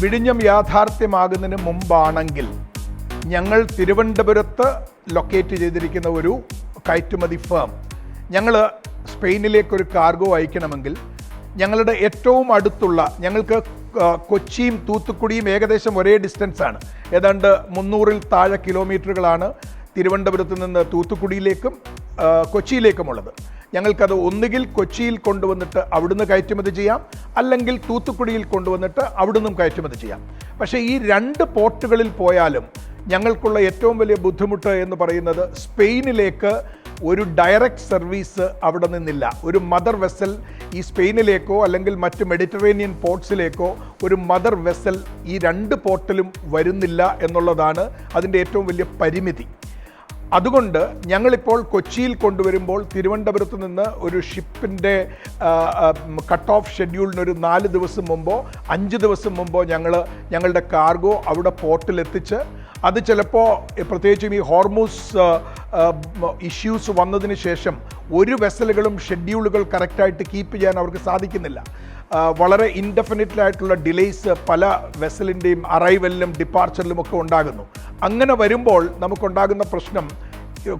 വിഴിഞ്ഞം യാഥാർത്ഥ്യമാകുന്നതിന് മുമ്പാണെങ്കിൽ ഞങ്ങൾ തിരുവനന്തപുരത്ത് ലൊക്കേറ്റ് ചെയ്തിരിക്കുന്ന ഒരു കയറ്റുമതി ഫേം ഞങ്ങൾ സ്പെയിനിലേക്കൊരു കാർഗോ അയക്കണമെങ്കിൽ ഞങ്ങളുടെ ഏറ്റവും അടുത്തുള്ള ഞങ്ങൾക്ക് കൊച്ചിയും തൂത്തുക്കുടിയും ഏകദേശം ഒരേ ഡിസ്റ്റൻസാണ്. ഏതാണ്ട് 300-ൽ താഴെ കിലോമീറ്ററുകളാണ് തിരുവനന്തപുരത്ത് നിന്ന് തൂത്തുക്കുടിയിലേക്കും കൊച്ചിയിലേക്കുമുള്ളത്. ഞങ്ങൾക്കത് ഒന്നുകിൽ കൊച്ചിയിൽ കൊണ്ടുവന്നിട്ട് അവിടുന്ന് കയറ്റുമതി ചെയ്യാം, അല്ലെങ്കിൽ തൂത്തുക്കുടിയിൽ കൊണ്ടുവന്നിട്ട് അവിടുന്നും കയറ്റുമതി ചെയ്യാം. പക്ഷേ ഈ 2 പോർട്ടുകളിൽ പോയാലും ഞങ്ങൾക്കുള്ള ഏറ്റവും വലിയ ബുദ്ധിമുട്ട് എന്ന് പറയുന്നത് സ്പെയിനിലേക്ക് ഒരു ഡയറക്റ്റ് സർവീസ് അവിടെ നിന്നില്ല. ഒരു മദർ വെസൽ ഈ സ്പെയിനിലേക്കോ അല്ലെങ്കിൽ മറ്റ് മെഡിറ്ററേനിയൻ പോർട്ട്സിലേക്കോ ഒരു മദർ വെസൽ ഈ 2 പോർട്ടിലും വരുന്നില്ല എന്നുള്ളതാണ് അതിൻ്റെ ഏറ്റവും വലിയ പരിമിതി. അതുകൊണ്ട് ഞങ്ങളിപ്പോൾ കൊച്ചിയിൽ കൊണ്ടുവരുമ്പോൾ തിരുവനന്തപുരത്ത് നിന്ന് ഒരു ഷിപ്പിൻ്റെ കട്ട് ഓഫ് ഷെഡ്യൂളിനൊരു 4 ദിവസം മുമ്പോ 5 ദിവസം മുമ്പോ ഞങ്ങളുടെ കാർഗോ അവിടെ പോർട്ടിലെത്തിച്ച് അത് ചിലപ്പോൾ പ്രത്യേകിച്ചും ഈ ഹോർമൂസ് ഇഷ്യൂസ് വന്നതിന് ശേഷം ഒരു വെസലുകളും ഷെഡ്യൂളുകൾ കറക്റ്റായിട്ട് കീപ്പ് ചെയ്യാൻ അവർക്ക് സാധിക്കുന്നില്ല. വളരെ ഇൻഡെഫിനിറ്റായിട്ടുള്ള ഡിലേയ്സ് പല വെസലിൻ്റെയും അറൈവലിലും ഡിപ്പാർച്ചറിലും ഒക്കെ ഉണ്ടാകുന്നു. അങ്ങനെ വരുമ്പോൾ നമുക്കുണ്ടാകുന്ന പ്രശ്നം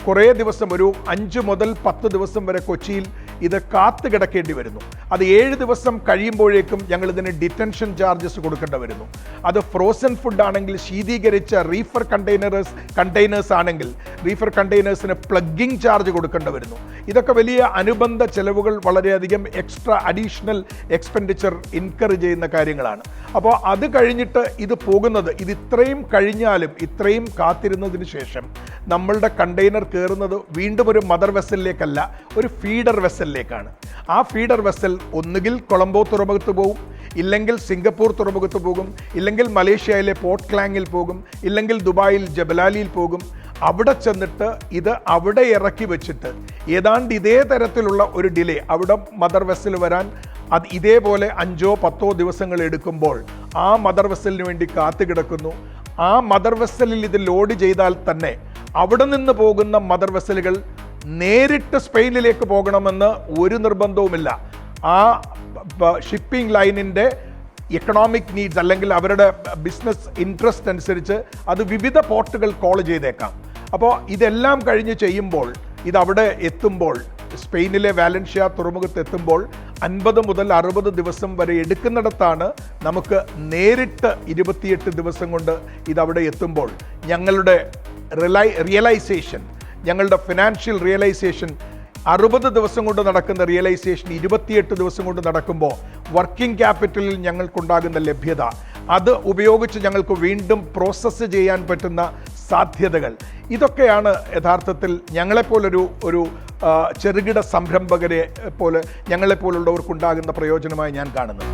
കുറേ ദിവസം ഒരു 5 മുതൽ 10 ദിവസം വരെ കൊച്ചിയിൽ ഇത് കാത്തു കിടക്കേണ്ടി വരുന്നു. അത് 7 ദിവസം കഴിയുമ്പോഴേക്കും ഞങ്ങളിതിന് ഡിറ്റൻഷൻ ചാർജസ് കൊടുക്കേണ്ടി വരുന്നു. അത് ഫ്രോസൺ ഫുഡ് ആണെങ്കിൽ ശീതീകരിച്ച റീഫർ കണ്ടെയ്നേഴ്സ് ആണെങ്കിൽ റീഫർ കണ്ടെയ്നേഴ്സിന് പ്ലഗിംഗ് ചാർജ് കൊടുക്കേണ്ടി വരുന്നു. ഇതൊക്കെ വലിയ അനുബന്ധ ചെലവുകൾ, വളരെയധികം എക്സ്ട്രാ അഡീഷണൽ എക്സ്പെൻഡിച്ചർ ഇൻകർ ചെയ്യുന്ന കാര്യങ്ങളാണ്. അപ്പോൾ അത് കഴിഞ്ഞിട്ട് ഇത് പോകുന്നത്, ഇത് ഇത്രയും കഴിഞ്ഞാലും ഇത്രയും കാത്തിരുന്നതിന് ശേഷം നമ്മളുടെ കണ്ടെയ്നർ കയറുന്നത് വീണ്ടും ഒരു മദർ വെസലിലേക്കല്ല, ഒരു ഫീഡർ വെസലിലേക്കാണ്. ആ ഫീഡർ വെസൽ ഒന്നുകിൽ കൊളംബോ തുറമുഖത്ത് പോകും, ഇല്ലെങ്കിൽ സിംഗപ്പൂർ തുറമുഖത്ത് പോകും, ഇല്ലെങ്കിൽ മലേഷ്യയിലെ പോർട്ട് ക്ലാങ്ങിൽ പോകും, ഇല്ലെങ്കിൽ ദുബായിൽ ജബലാലിയിൽ പോകും. അവിടെ ചെന്നിട്ട് ഇത് അവിടെ ഇറക്കി വെച്ചിട്ട് ഏതാണ്ട് ഇതേ തരത്തിലുള്ള ഒരു ഡിലേ അവിടെ മദർ വെസൽ വരാൻ അത് ഇതേപോലെ 5-10 ദിവസങ്ങൾ എടുക്കുമ്പോൾ ആ മദർ വെസലിന് വേണ്ടി കാത്തു കിടക്കുന്നു. ആ മദർ വെസലിൽ ഇത് ലോഡ് ചെയ്താൽ തന്നെ അവിടെ നിന്ന് പോകുന്ന മദർ വെസലുകൾ നേരിട്ട് സ്പെയിനിലേക്ക് പോകണമെന്ന് ഒരു നിർബന്ധവുമില്ല. ആ ഷിപ്പിംഗ് ലൈനിൻ്റെ എക്കണോമിക് നീഡ്സ് അല്ലെങ്കിൽ അവരുടെ ബിസിനസ് ഇൻട്രസ്റ്റ് അനുസരിച്ച് അത് വിവിധ പോർട്ടുകൾ കോൾ ചെയ്തേക്കാം. അപ്പോൾ ഇതെല്ലാം കഴിഞ്ഞ് ചെയ്യുമ്പോൾ ഇതവിടെ എത്തുമ്പോൾ സ്പെയിനിലെ വാലൻഷ്യ തുറമുഖത്ത് എത്തുമ്പോൾ 50 മുതൽ 60 ദിവസം വരെ എടുക്കുന്നിടത്താണ് നമുക്ക് നേരിട്ട് 28 ദിവസം കൊണ്ട് ഇതവിടെ എത്തുമ്പോൾ ഞങ്ങളുടെ റിയലൈസേഷൻ, ഞങ്ങളുടെ ഫിനാൻഷ്യൽ റിയലൈസേഷൻ 60 ദിവസം കൊണ്ട് നടക്കുന്ന റിയലൈസേഷൻ 28 ദിവസം കൊണ്ട് നടക്കുമ്പോൾ വർക്കിംഗ് ക്യാപിറ്റലിൽ ഞങ്ങൾക്കുണ്ടാകുന്ന ലഭ്യത, അത് ഉപയോഗിച്ച് ഞങ്ങൾക്ക് വീണ്ടും പ്രോസസ്സ് ചെയ്യാൻ പറ്റുന്ന സാധ്യതകൾ, ഇതൊക്കെയാണ് യഥാർത്ഥത്തിൽ ഞങ്ങളെപ്പോലൊരു ചെറുകിട സംരംഭകരെ പോലെ ഞങ്ങളെപ്പോലുള്ളവർക്കുണ്ടാകുന്ന പ്രയോജനമായി ഞാൻ കാണുന്നത്.